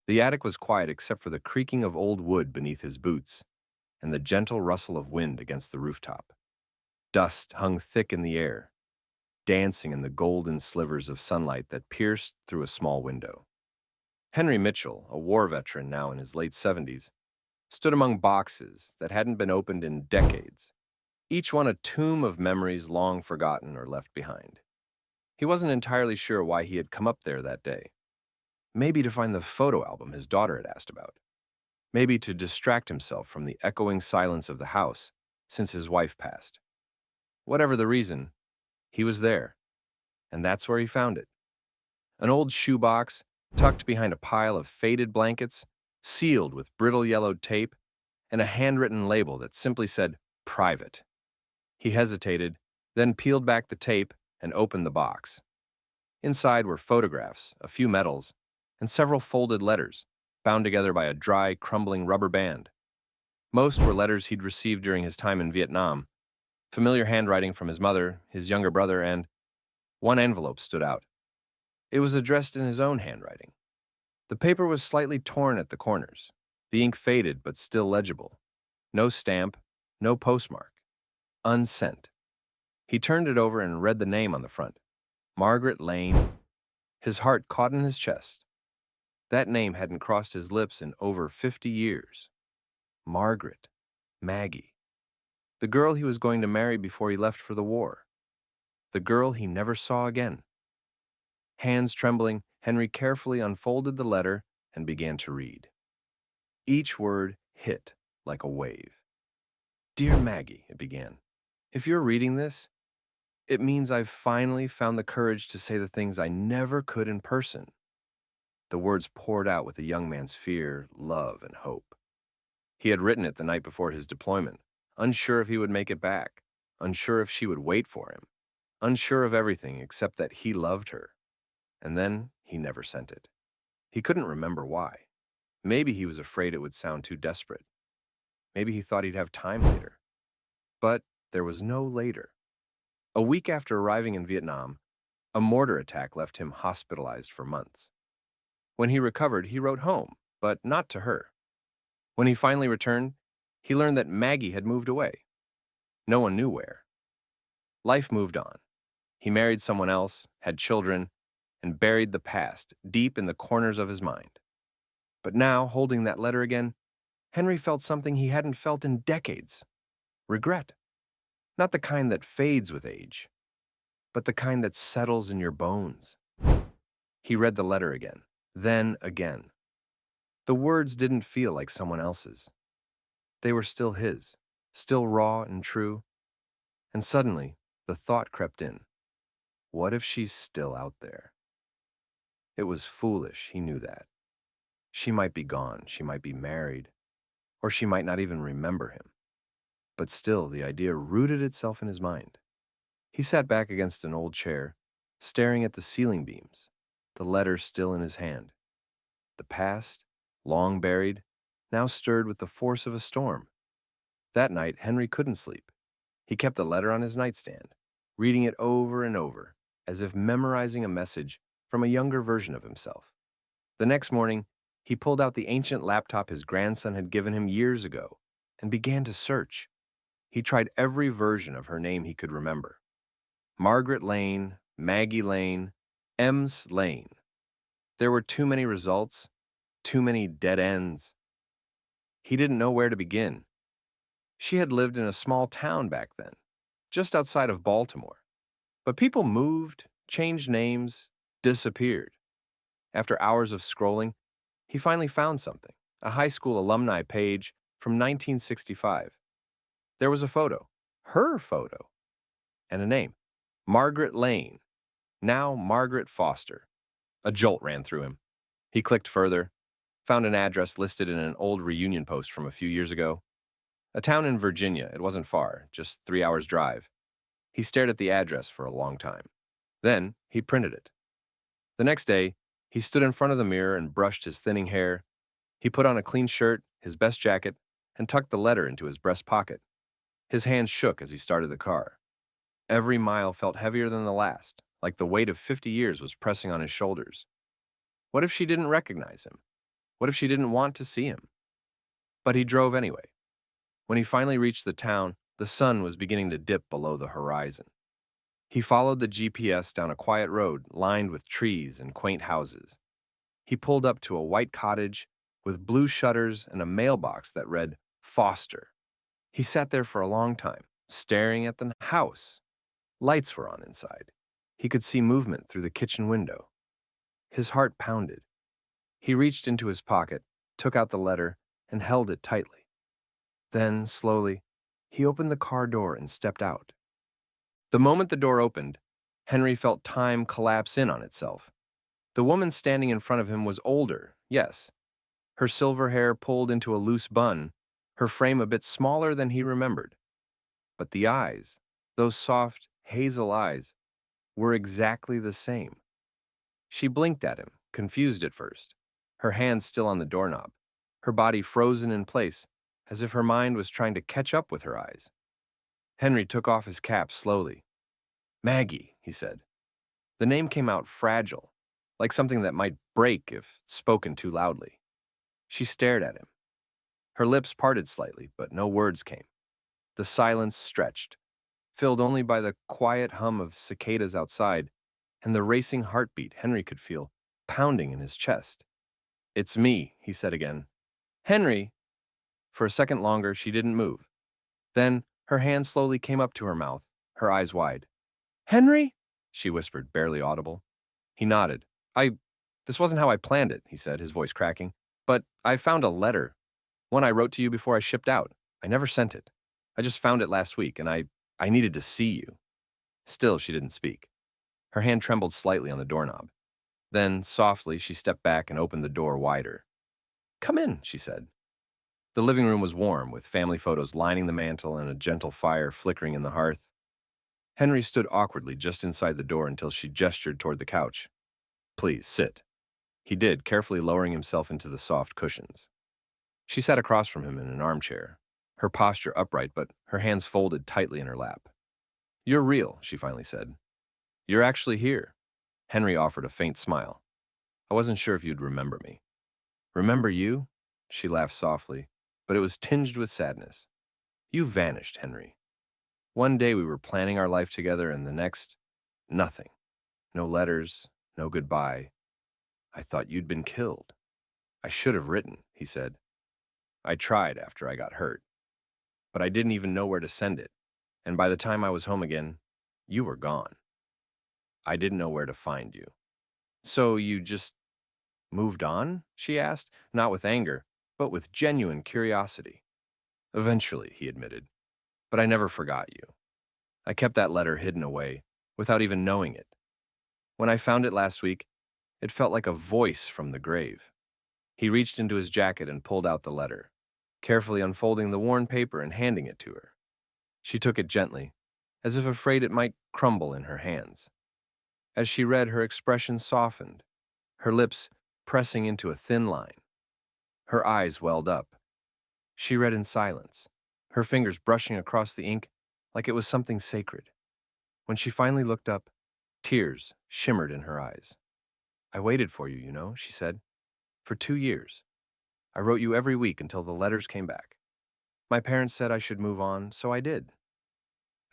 The attic was quiet except for the creaking of old wood beneath his boots and the gentle rustle of wind against the rooftop. Dust hung thick in the air, dancing in the golden slivers of sunlight that pierced through a small window. Henry Mitchell, a war veteran now in his late 70s, stood among boxes that hadn't been opened in decades, each one a tomb of memories long forgotten or left behind. He wasn't entirely sure why he had come up there that day. Maybe to find the photo album his daughter had asked about. Maybe to distract himself from the echoing silence of the house since his wife passed. Whatever the reason, he was there, and that's where he found it. An old shoebox tucked behind a pile of faded blankets, sealed with brittle yellowed tape, and a handwritten label that simply said, "Private." He hesitated, then peeled back the tape and opened the box. Inside were photographs, a few medals, and several folded letters, bound together by a dry, crumbling rubber band. Most were letters he'd received during his time in Vietnam, familiar handwriting from his mother, his younger brother, and one envelope stood out. It was addressed in his own handwriting. The paper was slightly torn at the corners, the ink faded but still legible. No stamp, no postmark. Unsent. He turned it over and read the name on the front. Margaret Lane. His heart caught in his chest. That name hadn't crossed his lips in over 50 years. Margaret. Maggie. The girl he was going to marry before he left for the war. The girl he never saw again. Hands trembling, Henry carefully unfolded the letter and began to read. Each word hit like a wave. "Dear Maggie," it began, "if you're reading this, it means I've finally found the courage to say the things I never could in person." The words poured out with a young man's fear, love, and hope. He had written it the night before his deployment, unsure if he would make it back, unsure if she would wait for him, unsure of everything except that he loved her. And then he never sent it. He couldn't remember why. Maybe he was afraid it would sound too desperate. Maybe he thought he'd have time later. But there was no later. A week after arriving in Vietnam, a mortar attack left him hospitalized for months. When he recovered, he wrote home, but not to her. When he finally returned, he learned that Maggie had moved away. No one knew where. Life moved on. He married someone else, had children, and buried the past deep in the corners of his mind. But now, holding that letter again, Henry felt something he hadn't felt in decades. Regret. Not the kind that fades with age, but the kind that settles in your bones. He read the letter again, then again. The words didn't feel like someone else's. They were still his, still raw and true. And suddenly, the thought crept in. What if she's still out there? It was foolish, he knew that. She might be gone, she might be married, or she might not even remember him. But still, the idea rooted itself in his mind. He sat back against an old chair, staring at the ceiling beams, the letter still in his hand. The past, long buried, now stirred with the force of a storm. That night, Henry couldn't sleep. He kept the letter on his nightstand, reading it over and over, as if memorizing a message from a younger version of himself. The next morning, he pulled out the ancient laptop his grandson had given him years ago and began to search. He tried every version of her name he could remember. Margaret Lane, Maggie Lane, Ems Lane. There were too many results, too many dead ends. He didn't know where to begin. She had lived in a small town back then, just outside of Baltimore. But people moved, changed names, disappeared. After hours of scrolling, he finally found something, a high school alumni page from 1965. There was a photo, her photo, and a name, Margaret Lane, now Margaret Foster. A jolt ran through him. He clicked further, found an address listed in an old reunion post from a few years ago. A town in Virginia, it wasn't far, just 3 hours' drive. He stared at the address for a long time. Then he printed it. The next day, he stood in front of the mirror and brushed his thinning hair. He put on a clean shirt, his best jacket, and tucked the letter into his breast pocket. His hands shook as he started the car. Every mile felt heavier than the last, like the weight of 50 years was pressing on his shoulders. What if she didn't recognize him? What if she didn't want to see him? But he drove anyway. When he finally reached the town, the sun was beginning to dip below the horizon. He followed the GPS down a quiet road lined with trees and quaint houses. He pulled up to a white cottage with blue shutters and a mailbox that read Foster. He sat there for a long time, staring at the house. Lights were on inside. He could see movement through the kitchen window. His heart pounded. He reached into his pocket, took out the letter, and held it tightly. Then, slowly, he opened the car door and stepped out. The moment the door opened, Henry felt time collapse in on itself. The woman standing in front of him was older, yes. Her silver hair pulled into a loose bun, her frame a bit smaller than he remembered. But the eyes, those soft, hazel eyes, were exactly the same. She blinked at him, confused at first, her hand still on the doorknob, her body frozen in place, as if her mind was trying to catch up with her eyes. Henry took off his cap slowly. Maggie, he said. The name came out fragile, like something that might break if spoken too loudly. She stared at him. Her lips parted slightly, but no words came. The silence stretched, filled only by the quiet hum of cicadas outside and the racing heartbeat Henry could feel pounding in his chest. It's me, he said again. Henry! For a second longer, she didn't move. Then her hand slowly came up to her mouth, her eyes wide. Henry? She whispered, barely audible. He nodded. This wasn't how I planned it, he said, his voice cracking. But I found a letter. One I wrote to you before I shipped out. I never sent it. I just found it last week, and I needed to see you. Still, she didn't speak. Her hand trembled slightly on the doorknob. Then, softly, she stepped back and opened the door wider. Come in, she said. The living room was warm, with family photos lining the mantel and a gentle fire flickering in the hearth. Henry stood awkwardly just inside the door until she gestured toward the couch. Please, sit. He did, carefully lowering himself into the soft cushions. She sat across from him in an armchair, her posture upright but her hands folded tightly in her lap. You're real, she finally said. You're actually here. Henry offered a faint smile. I wasn't sure if you'd remember me. Remember you? She laughed softly, but it was tinged with sadness. You vanished, Henry. One day we were planning our life together and the next, nothing. No letters, no goodbye. I thought you'd been killed. I should have written, he said. I tried after I got hurt. But I didn't even know where to send it, and by the time I was home again, you were gone. I didn't know where to find you. So you just moved on? She asked, not with anger, but with genuine curiosity. Eventually, he admitted, but I never forgot you. I kept that letter hidden away, without even knowing it. When I found it last week, it felt like a voice from the grave. He reached into his jacket and pulled out the letter, carefully unfolding the worn paper and handing it to her. She took it gently, as if afraid it might crumble in her hands. As she read, her expression softened, her lips pressing into a thin line. Her eyes welled up. She read in silence, her fingers brushing across the ink like it was something sacred. When she finally looked up, tears shimmered in her eyes. I waited for you, she said. For 2 years. I wrote you every week until the letters came back. My parents said I should move on, so I did.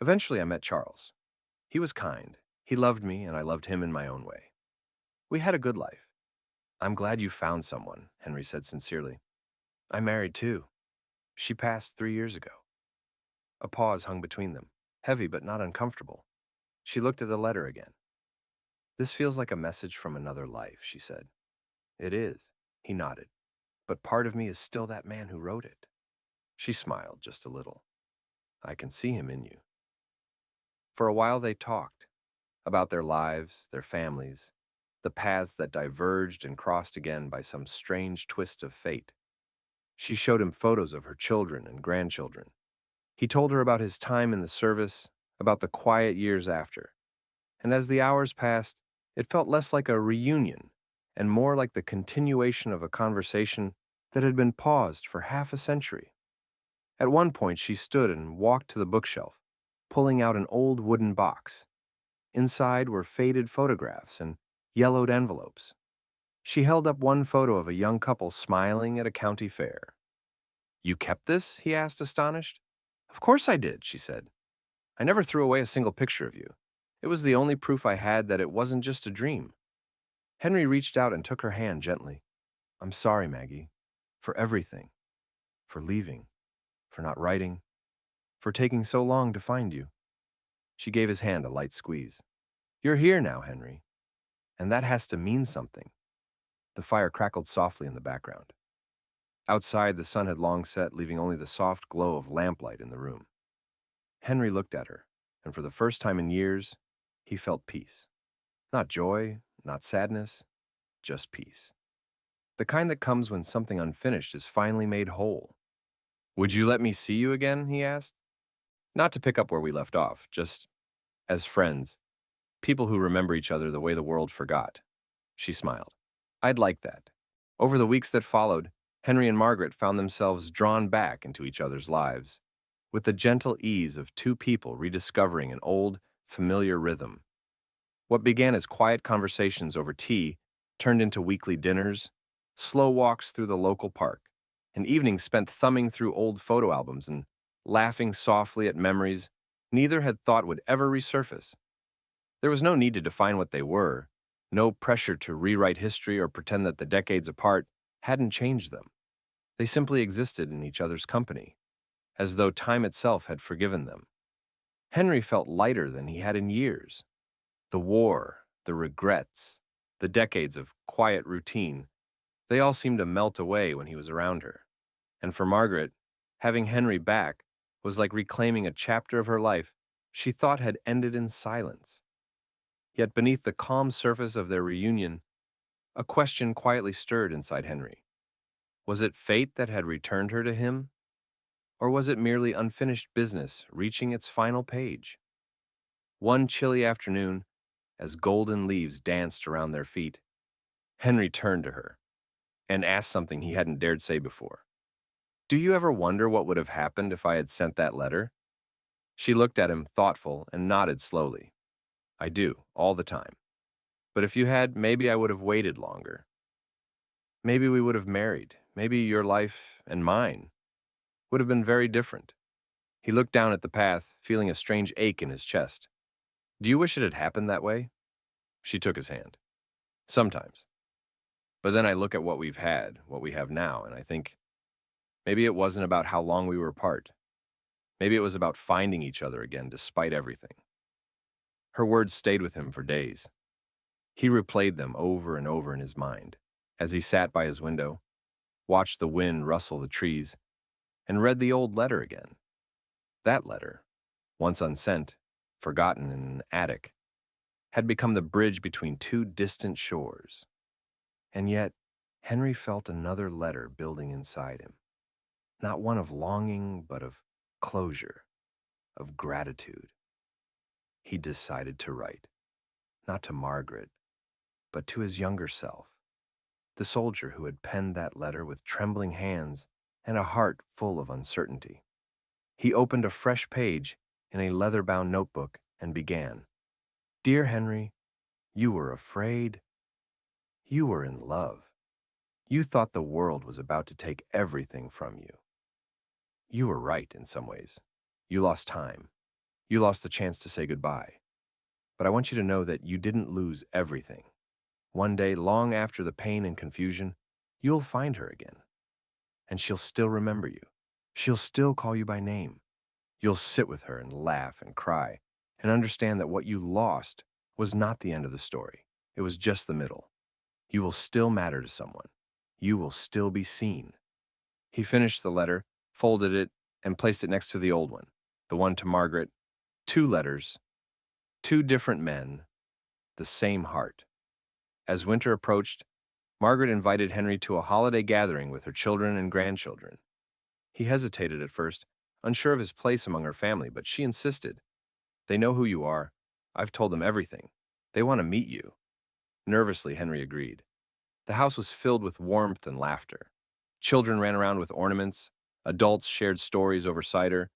Eventually I met Charles. He was kind. He loved me, and I loved him in my own way. We had a good life. I'm glad you found someone, Henry said sincerely. I'm married too. She passed 3 years ago. A pause hung between them, heavy but not uncomfortable. She looked at the letter again. This feels like a message from another life, she said. It is, he nodded. But part of me is still that man who wrote it. She smiled just a little. I can see him in you. For a while they talked about their lives, their families, the paths that diverged and crossed again by some strange twist of fate. She showed him photos of her children and grandchildren. He told her about his time in the service, about the quiet years after. And as the hours passed, it felt less like a reunion and more like the continuation of a conversation that had been paused for half a century. At one point, she stood and walked to the bookshelf, pulling out an old wooden box. Inside were faded photographs and yellowed envelopes. She held up one photo of a young couple smiling at a county fair. You kept this? He asked, astonished. Of course I did, she said. I never threw away a single picture of you. It was the only proof I had that it wasn't just a dream. Henry reached out and took her hand gently. I'm sorry, Maggie, for everything, for leaving, for not writing, for taking so long to find you. She gave his hand a light squeeze. You're here now, Henry, and that has to mean something. The fire crackled softly in the background. Outside, the sun had long set, leaving only the soft glow of lamplight in the room. Henry looked at her, and for the first time in years, he felt peace. Not joy, not sadness, just peace. The kind that comes when something unfinished is finally made whole. Would you let me see you again? He asked. Not to pick up where we left off, just as friends, people who remember each other the way the world forgot. She smiled. I'd like that. Over the weeks that followed, Henry and Margaret found themselves drawn back into each other's lives, with the gentle ease of two people rediscovering an old, familiar rhythm. What began as quiet conversations over tea turned into weekly dinners, slow walks through the local park, and evenings spent thumbing through old photo albums and laughing softly at memories neither had thought would ever resurface. There was no need to define what they were, no pressure to rewrite history or pretend that the decades apart hadn't changed them. They simply existed in each other's company, as though time itself had forgiven them. Henry felt lighter than he had in years. The war, the regrets, the decades of quiet routine, they all seemed to melt away when he was around her. And for Margaret, having Henry back was like reclaiming a chapter of her life she thought had ended in silence. Yet beneath the calm surface of their reunion, a question quietly stirred inside Henry. Was it fate that had returned her to him? Or was it merely unfinished business reaching its final page? One chilly afternoon, as golden leaves danced around their feet, Henry turned to her and asked something he hadn't dared say before. Do you ever wonder what would have happened if I had sent that letter? She looked at him, thoughtful, and nodded slowly. I do, all the time. But if you had, maybe I would have waited longer. Maybe we would have married. Maybe your life and mine would have been very different. He looked down at the path, feeling a strange ache in his chest. Do you wish it had happened that way? She took his hand. Sometimes. But then I look at what we've had, what we have now, and I think maybe it wasn't about how long we were apart. Maybe it was about finding each other again despite everything. Her words stayed with him for days. He replayed them over and over in his mind as he sat by his window, watched the wind rustle the trees, and read the old letter again. That letter, once unsent, forgotten in an attic, had become the bridge between two distant shores. And yet, Henry felt another letter building inside him. Not one of longing, but of closure, of gratitude. He decided to write, not to Margaret, but to his younger self, the soldier who had penned that letter with trembling hands and a heart full of uncertainty. He opened a fresh page in a leather-bound notebook and began, Dear Henry, you were afraid. You were in love. You thought the world was about to take everything from you. You were right in some ways. You lost time. You lost the chance to say goodbye. But I want you to know that you didn't lose everything. One day, long after the pain and confusion, you'll find her again. And she'll still remember you. She'll still call you by name. You'll sit with her and laugh and cry and understand that what you lost was not the end of the story. It was just the middle. You will still matter to someone. You will still be seen. He finished the letter, folded it, and placed it next to the old one, the one to Margaret. 2 letters, 2 different men, the same heart. As winter approached, Margaret invited Henry to a holiday gathering with her children and grandchildren. He hesitated at first, unsure of his place among her family, but she insisted. They know who you are. I've told them everything. They want to meet you. Nervously, Henry agreed. The house was filled with warmth and laughter. Children ran around with ornaments, adults shared stories over cider,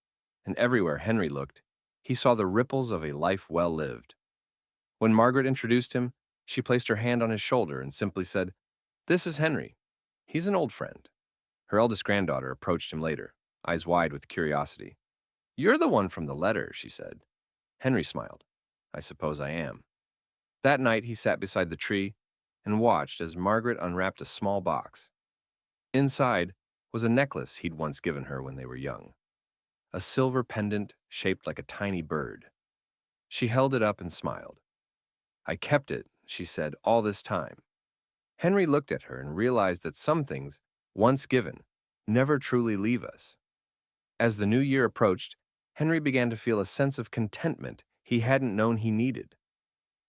and everywhere Henry looked, he saw the ripples of a life well lived. When Margaret introduced him, she placed her hand on his shoulder and simply said, This is Henry. He's an old friend. Her eldest granddaughter approached him later, eyes wide with curiosity. You're the one from the letter, she said. Henry smiled. I suppose I am. That night he sat beside the tree and watched as Margaret unwrapped a small box. Inside was a necklace he'd once given her when they were young, a silver pendant shaped like a tiny bird. She held it up and smiled. I kept it, she said, all this time. Henry looked at her and realized that some things, once given, never truly leave us. As the new year approached, Henry began to feel a sense of contentment he hadn't known he needed.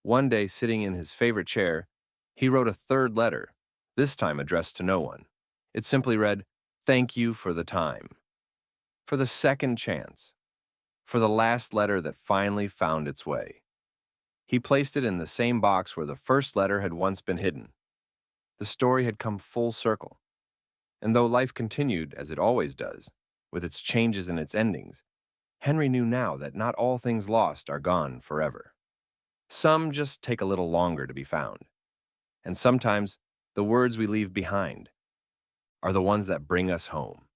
One day, sitting in his favorite chair, he wrote a third letter, this time addressed to no one. It simply read, "Thank you for the time, for the second chance, for the last letter that finally found its way." He placed it in the same box where the first letter had once been hidden. The story had come full circle. And though life continued, as it always does, with its changes and its endings, Henry knew now that not all things lost are gone forever. Some just take a little longer to be found. And sometimes the words we leave behind are the ones that bring us home.